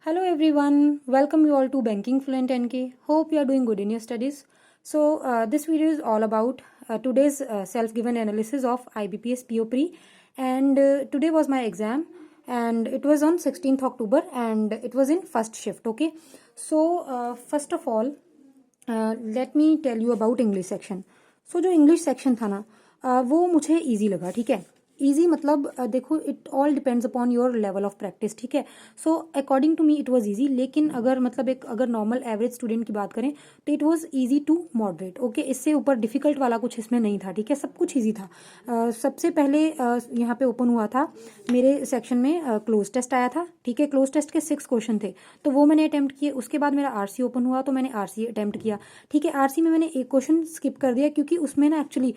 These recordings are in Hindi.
Hello everyone, welcome you all to Banking Fluent NK. Hope you are doing good in your studies. So this video is all about today's self-given analysis of IBPS PO Pre, and today was my exam and it was on 16th October and it was in first shift. Okay, so first of all let me tell you about English section. So जो English section था ना वो मुझे easy लगा. ठीक है, ईजी मतलब देखो it all depends upon your level of practice. ठीक है, so according to me it was easy. लेकिन अगर मतलब एक अगर नॉर्मल एवरेज स्टूडेंट की बात करें तो it was easy to moderate. Okay, इससे ऊपर डिफिकल्ट वाला कुछ इसमें नहीं था. ठीक है, सब कुछ इजी था. सबसे पहले यहाँ पे ओपन हुआ था मेरे सेक्शन में क्लोज टेस्ट आया था. ठीक है, क्लोज टेस्ट के 6 क्वेश्चन थे तो वो मैंने अटेम्प्ट किए. उसके बाद मेरा आरसी ओपन हुआ तो मैंने आरसी अटेम्प्ट किया. ठीक है, आरसी में मैंने एक क्वेश्चन स्किप कर दिया क्योंकि उसमें ना एक्चुअली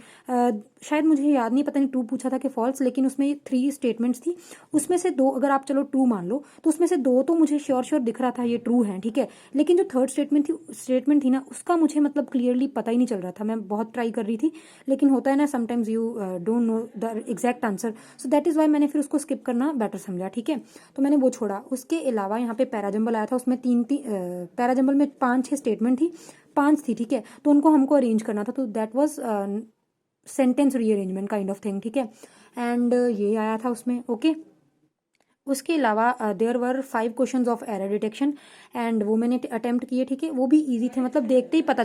शायद मुझे याद नहीं, पता नहीं ट्रू पूछा था कि फॉल्स, लेकिन उसमें 3 स्टेटमेंट्स थी. उसमें से 2 अगर आप चलो ट्रू मान लो तो उसमें से 2 तो मुझे श्योर दिख रहा था ये ट्रू है. ठीक है, लेकिन जो थर्ड स्टेटमेंट थी ना उसका मुझे मतलब क्लियरली पता ही नहीं चल रहा था. मैं बहुत ट्राई कर रही थी लेकिन होता है ना sometimes you don't know the exact answer, so that is why मैंने फिर उसको स्किप करना बेटर समझा. ठीक है, तो मैंने वो छोड़ा. उसके अलावा यहाँ पे पैराजम्बल आया था, उसमें 3 पैराजम्बल में 5-6 स्टेटमेंट थी, 5 थी. ठीक है, तो उनको हमको अरेंज करना था, तो that was sentence rearrangement kind of thing. ठीक है, एंड ये आया था उसमें. ओके, उसके अलावा there were 5 questions of error detection and वो मैंने अटेम्प्ट किए. ठीक है, वो भी इजी थे, मतलब देखते ही पता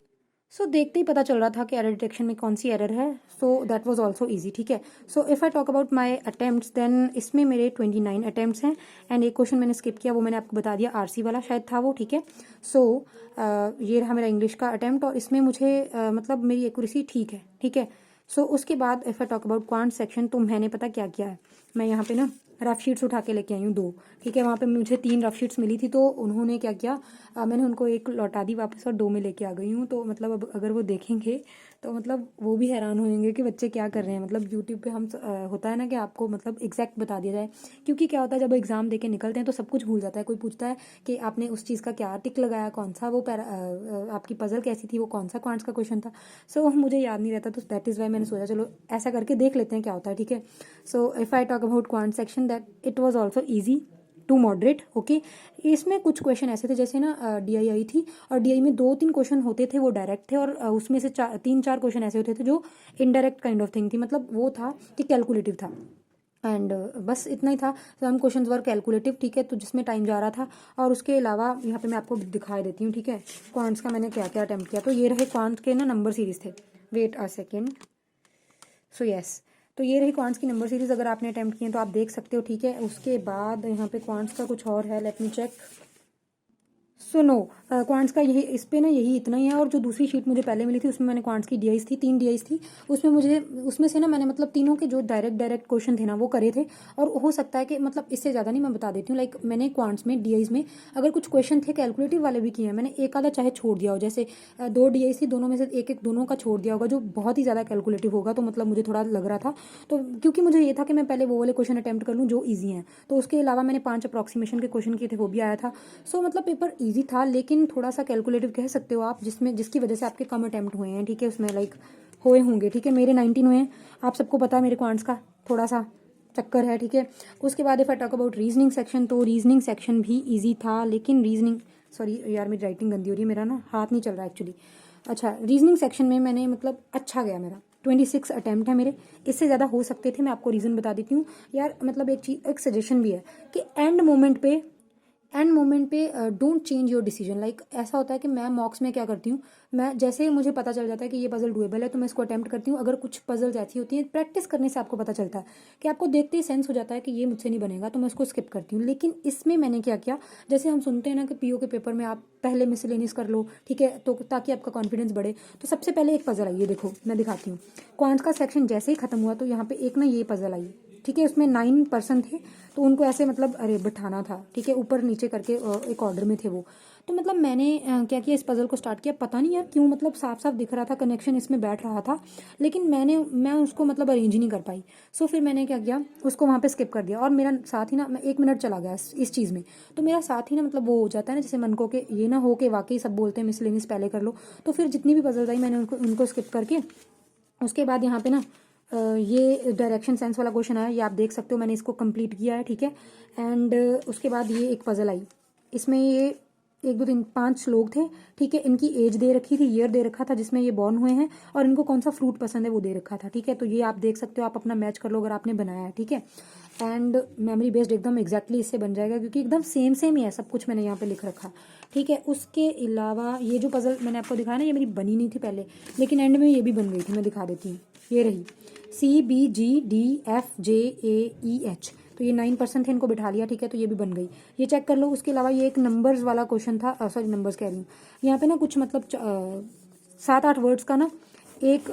चल रहा था कि एरर डिटेक्शन में कौन सी एरर है. So that was also easy. ठीक है, so if I talk about my attempts then इसमें मेरे 29 अटेम्प्ट्स हैं एंड एक क्वेश्चन मैंने स्किप किया, वो मैंने आपको बता दिया, आरसी वाला शायद था वो. ठीक है, सो ये रहा मेरा इंग्लिश का अटेम्प्ट और इसमें मुझे मतलब मेरी एक्यूरेसी ठीक है. ठीक है, सो उसके बाद if I talk about quant section तो मैंने पता क्या किया है, मैं यहाँ पे ना रफ शीट्स उठा के लेके आई हूँ 2. ठीक है, वहाँ पे मुझे 3 रफ शीट्स मिली थी तो उन्होंने क्या किया, मैंने उनको एक लौटा दी वापस और 2 में लेके आ गई हूँ. तो मतलब अब अगर वो देखेंगे तो मतलब वो भी हैरान होंगे कि बच्चे क्या कर रहे हैं. मतलब यूट्यूब पे हम होता है ना कि आपको मतलब एग्जैक्ट बता दिया जाए, क्योंकि क्या होता है जब एग्जाम दे के निकलते हैं तो सब कुछ भूल जाता है. कोई पूछता है कि आपने उस चीज़ का क्या टिक लगाया, कौन सा वो आपकी पजल कैसी थी, वो कौन सा क्वांट्स का क्वेश्चन था. सो मुझे याद नहीं रहता, तो दैट इज़ वाई मैंने सोचा चलो ऐसा करके देख लेते हैं क्या होता है. ठीक है, so if I talk about quant section that it was also easy to moderate. Okay, इसमें कुछ क्वेश्चन ऐसे थे जैसे ना डीआई आई थी और डीआई में 2-3 क्वेश्चन होते थे वो डायरेक्ट थे और उसमें से 3-4 क्वेश्चन ऐसे होते थे जो इनडायरेक्ट काइंड ऑफ थिंग थी. मतलब वो था कि कैलकुलेटिव था एंड बस इतना ही था. Some questions were calculative. ठीक है, तो जिसमें टाइम जा रहा था. और उसके अलावा यहाँ पे मैं आपको दिखा देती हूँ. ठीक है, क्वांट्स का मैंने क्या क्या अटैम्प्ट किया. तो ये रहे क्वांट्स के ना नंबर सीरीज थे. Wait a second. So yes, तो ये रही क्वांट्स की नंबर सीरीज. अगर आपने अटैम्प्ट किए तो आप देख सकते हो. ठीक है, उसके बाद यहाँ पे क्वांट्स का कुछ और है, लेट मी चेक. सुनो, क्वांट्स का यही इस पे ना यही इतना ही है. और जो दूसरी शीट मुझे पहले मिली थी उसमें मैंने क्वांट्स की डीआईस थी, 3 डीआईस थी. उसमें से ना मैंने मतलब तीनों के जो डायरेक्ट क्वेश्चन थे ना वो करे थे. और हो सकता है कि मतलब इससे ज़्यादा नहीं, मैं बता देती हूँ. लाइक मैंने क्वांट्स में डीआईस में अगर कुछ क्वेश्चन थे कैलकुलेटिव वाले भी किए हैं, मैंने एक आधा चाहे छोड़ दिया हो. जैसे 2 डीआईस थी, दोनों में से एक दोनों का छोड़ दिया होगा जो बहुत ही ज़्यादा कैलकुलेटिव होगा. तो मतलब मुझे थोड़ा लग रहा था, तो क्योंकि मुझे ये था कि मैं पहले वो वाले क्वेश्चन अटैम्प्ट कर लूँ जो ईजी हैं. तो उसके अलावा मैंने 5 अप्रॉक्सीमेशन के क्वेश्चन किए थे, वो भी आया था. सो मतलब पेपर ईजी था लेकिन थोड़ा सा कैलकुलेटिव कह सकते हो आप, जिसकी वजह से आपके कम अटैम्प्ट हुए हैं. ठीक है, उसमें लाइक हुए होंगे. ठीक है, मेरे 19 हुए हैं. आप सबको पता है मेरे क्वांट्स का थोड़ा सा चक्कर है. ठीक है, उसके बाद if I talk about reasoning section तो रीजनिंग सेक्शन भी ईजी था. लेकिन रीजनिंग, सॉरी यार मेरी राइटिंग गंदी हो रही है, मेरा ना हाथ नहीं चल रहा एक्चुअली. अच्छा, रीजनिंग सेक्शन में मैंने मतलब अच्छा गया मेरा. 26 अटैम्प्ट है मेरे, इससे ज़्यादा हो सकते थे. मैं आपको रीज़न बता देती हूँ यार. मतलब एक सजेशन भी है कि एंड मोमेंट पे don't change your decision. Like ऐसा होता है कि मैं मॉक्स में क्या करती हूँ, मैं जैसे ही मुझे पता चल जाता है कि ये पजल डुएबल है तो मैं इसको अटेम्प्ट करती हूँ. अगर कुछ पजल्स ऐसी होती हैं, प्रैक्टिस करने से आपको पता चलता है कि आपको देखते ही सेंस हो जाता है कि ये मुझसे नहीं बनेगा, तो मैं उसको स्किप करती हूँ. लेकिन इसमें मैंने क्या किया, जैसे हम सुनते हैं ना कि पीओ के पेपर में आप पहले मिसलेनियस कर लो. ठीक है, तो ताकि आपका कॉन्फिडेंस बढ़े. तो सबसे पहले एक पजल आई, ये देखो मैं दिखाती हूँ. क्वांट्स का सेक्शन जैसे ही खत्म हुआ तो यहाँ पे एक ना ये पजल आई. ठीक है, उसमें 9 पर्सन थे तो उनको ऐसे मतलब अरे बिठाना था. ठीक है, ऊपर नीचे करके एक ऑर्डर में थे वो. तो मतलब मैंने क्या किया, इस पजल को स्टार्ट किया. पता नहीं यार क्यों, मतलब साफ साफ दिख रहा था, कनेक्शन इसमें बैठ रहा था, लेकिन मैं उसको मतलब अरेंज ही नहीं कर पाई. सो फिर मैंने क्या किया, उसको वहाँ पे स्किप कर दिया. और मेरा साथ ही ना, मैं 1 मिनट चला गया इस चीज़ में. तो मेरा साथ ही ना मतलब वो हो जाता है ना, जैसे मन को कि ये ना हो कि वाकई सब बोलते हैं मिसलेनियस पहले कर लो. तो फिर जितनी भी पजल्स आई मैंने उनको स्किप करके उसके बाद यहाँ पे ना ये डायरेक्शन सेंस वाला क्वेश्चन आया, ये आप देख सकते हो. मैंने इसको कंप्लीट किया है. ठीक है, एंड उसके बाद ये एक पजल आई. इसमें ये 1 2 3 5 लोग थे, ठीक है। इनकी एज दे रखी थी, ईयर दे रखा था जिसमें ये बॉर्न हुए हैं, और इनको कौन सा फ्रूट पसंद है वो दे रखा था, ठीक है। तो ये आप देख सकते हो, आप अपना मैच कर लो अगर आपने बनाया है, ठीक है। एंड मेमोरी बेस्ड एकदम एग्जैक्टली इससे बन जाएगा, क्योंकि एकदम सेम ही है सब कुछ, मैंने यहाँ पे लिख रखा, ठीक है। उसके अलावा ये जो पजल मैंने आपको दिखाया ना, ये मेरी बनी नहीं थी पहले, लेकिन एंड में ये भी बन गई थी, मैं दिखा देती हूँ। ये रही CBGDFJAEH, तो ये 9% थे, इनको बिठा लिया, ठीक है। तो ये भी बन गई, ये चेक कर लो। उसके अलावा ये एक नंबर्स वाला क्वेश्चन था, सॉरी नंबर्स कह रही हूँ, यहाँ पे ना कुछ मतलब 7-8 वर्ड्स का ना एक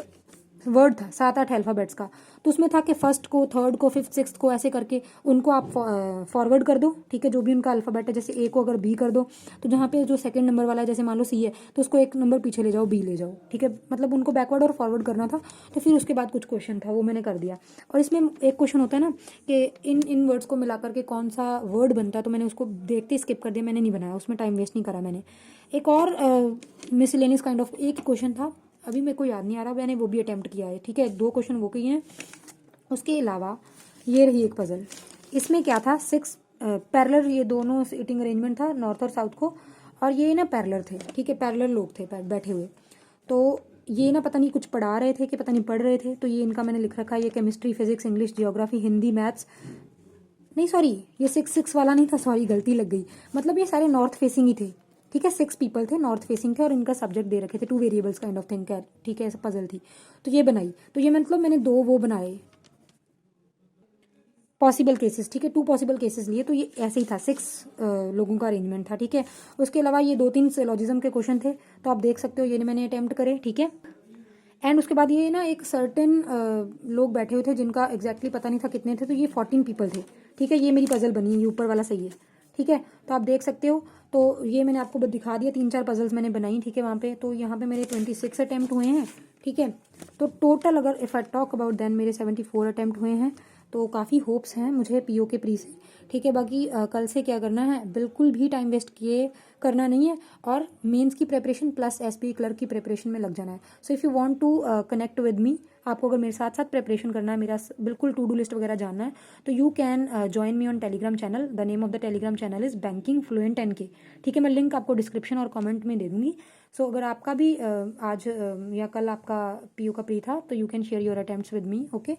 वर्ड था, 7-8 अल्फ़ाबेट्स का। तो उसमें था कि फर्स्ट को, थर्ड को, फिफ्थ, सिक्स्थ को ऐसे करके उनको आप फॉरवर्ड कर दो, ठीक है, जो भी उनका अल्फ़ाबेट है। जैसे ए को अगर बी कर दो, तो जहाँ पे जो सेकंड नंबर वाला है, जैसे मान लो सी है, तो उसको एक नंबर पीछे ले जाओ, बी ले जाओ, ठीक है। मतलब उनको बैकवर्ड और फॉरवर्ड करना था। तो फिर उसके बाद कुछ क्वेश्चन था, वो मैंने कर दिया। और इसमें एक क्वेश्चन होता है ना कि इन वर्ड्स को मिला करके कौन सा वर्ड बनता है, तो मैंने उसको देखते स्किप कर दिया, मैंने नहीं बनाया, उसमें टाइम वेस्ट नहीं करा मैंने। एक और मिसलेनियस काइंड ऑफ एक क्वेश्चन था, अभी मेरे को याद नहीं आ रहा, मैंने वो भी अटेम्प्ट किया है, ठीक है। 2 क्वेश्चन वो किए हैं। उसके अलावा ये रही एक पजल, इसमें क्या था, 6 पैरेलल, ये दोनों सीटिंग अरेंजमेंट था नॉर्थ और साउथ को, और ये ना पैरेलल थे, ठीक है, पैरेलल लोग थे बैठे हुए। तो ये ना पता नहीं कुछ पढ़ा रहे थे कि पता नहीं पढ़ रहे थे। तो ये इनका मैंने लिख रखा है, ये chemistry, physics, English, geography, Hindi, maths, नहीं सॉरी, ये 6 वाला नहीं था, सॉरी गलती लग गई। मतलब ये सारे नॉर्थ फेसिंग ही थे, ठीक है। 6 पीपल थे, नॉर्थ फेसिंग थे, और इनका सब्जेक्ट दे रखे थे 2 वेरिएबल्स काइंड ऑफ थिंग, ठीक है, पजल थी। तो ये बनाई, तो ये मतलब मैंने 2 वो बनाए पॉसिबल केसेस, ठीक है, 2 पॉसिबल केसेस लिए। तो ये ऐसे ही था, 6 लोगों का अरेंजमेंट था, ठीक है। उसके अलावा ये 2-3 सिलोजिज्म के क्वेश्चन थे, तो आप देख सकते हो, ये मैंने अटेम्प्ट करे, ठीक है। एंड उसके बाद ये ना एक सर्टेन लोग बैठे हुए थे, जिनका एग्जैक्टली पता नहीं था कितने थे, तो ये 14 पीपल थे, ठीक है। ये मेरी पजल बनी है, ये ऊपर वाला सही है, ठीक है। तो आप देख सकते हो, तो ये मैंने आपको दिखा दिया, 3-4 पजल्स मैंने बनाई, ठीक है, वहाँ पे। तो यहाँ पे मेरे 26 अटैम्प्ट हुए हैं, ठीक है। तो टोटल अगर if I talk about then मेरे 74 अटैम्प्ट हुए हैं। तो काफ़ी होप्स हैं मुझे पीओ के प्री से, ठीक है। बाकी कल से क्या करना है, बिल्कुल भी टाइम वेस्ट किए करना नहीं है, और मेंस की प्रिपरेशन प्लस एसपी क्लर्क की प्रिपरेशन में लग जाना है। So if you want to connect with me, आपको अगर मेरे साथ साथ प्रिपरेशन करना है, मेरा बिल्कुल टू डू लिस्ट वगैरह जानना है, तो you can join me on Telegram channel. The name of the Telegram channel is banking fluent NK, ठीक है। मैं लिंक आपको डिस्क्रिप्शन और कमेंट में दे दूंगी। सो अगर आपका भी आज या कल आपका पीओ का प्री था, तो you can share your attempts with me, okay.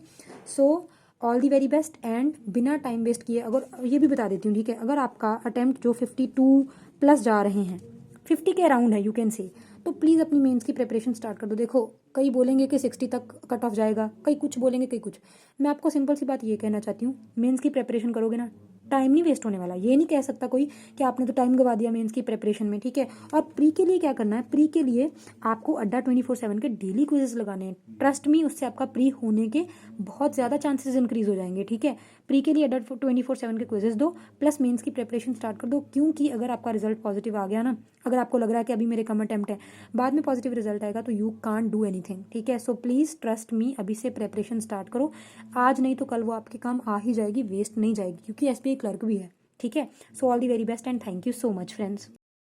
So all the very best. And बिना टाइम वेस्ट किए, अगर ये भी बता देती हूँ, ठीक है, अगर आपका अटेम्प्ट जो 52 प्लस जा रहे हैं, 50 के अराउंड है यू कैन से, तो प्लीज़ अपनी मेंस की प्रिपरेशन स्टार्ट कर दो। देखो, कई बोलेंगे कि 60 तक कट ऑफ जाएगा, कई कुछ बोलेंगे, कई कुछ। मैं आपको सिंपल सी बात ये कहना चाहती हूँ, मेंस की प्रिपरेशन करोगे ना, टाइम नहीं वेस्ट होने वाला। ये नहीं कह सकता कोई कि आपने तो टाइम गवा दिया मेंस की प्रिपरेशन में, ठीक है। और प्री के लिए क्या करना है, प्री के लिए आपको अड्डा 24/7 के डेली क्विजेस लगाने हैं। ट्रस्ट मी, उससे आपका प्री होने के बहुत ज़्यादा चांसेस इंक्रीज हो जाएंगे, ठीक है। प्री के लिए अड्डा 24/7 के क्विजेस दो, प्लस मेंस की प्रिपरेशन स्टार्ट कर दो। क्योंकि अगर आपका रिजल्ट पॉजिटिव आ गया ना, अगर आपको लग रहा है कि अभी मेरे कम अटेम्प्ट है, बाद में पॉजिटिव रिजल्ट आएगा, तो यू कांट डू एनीथिंग, ठीक है। सो प्लीज़ ट्रस्ट मी, अभी से प्रिपरेशन स्टार्ट करो। आज नहीं तो कल वो आपके काम आ ही जाएगी, वेस्ट नहीं जाएगी, क्योंकि SBI क्लर्क भी है, ठीक है। So all the very best and thank you so much friends.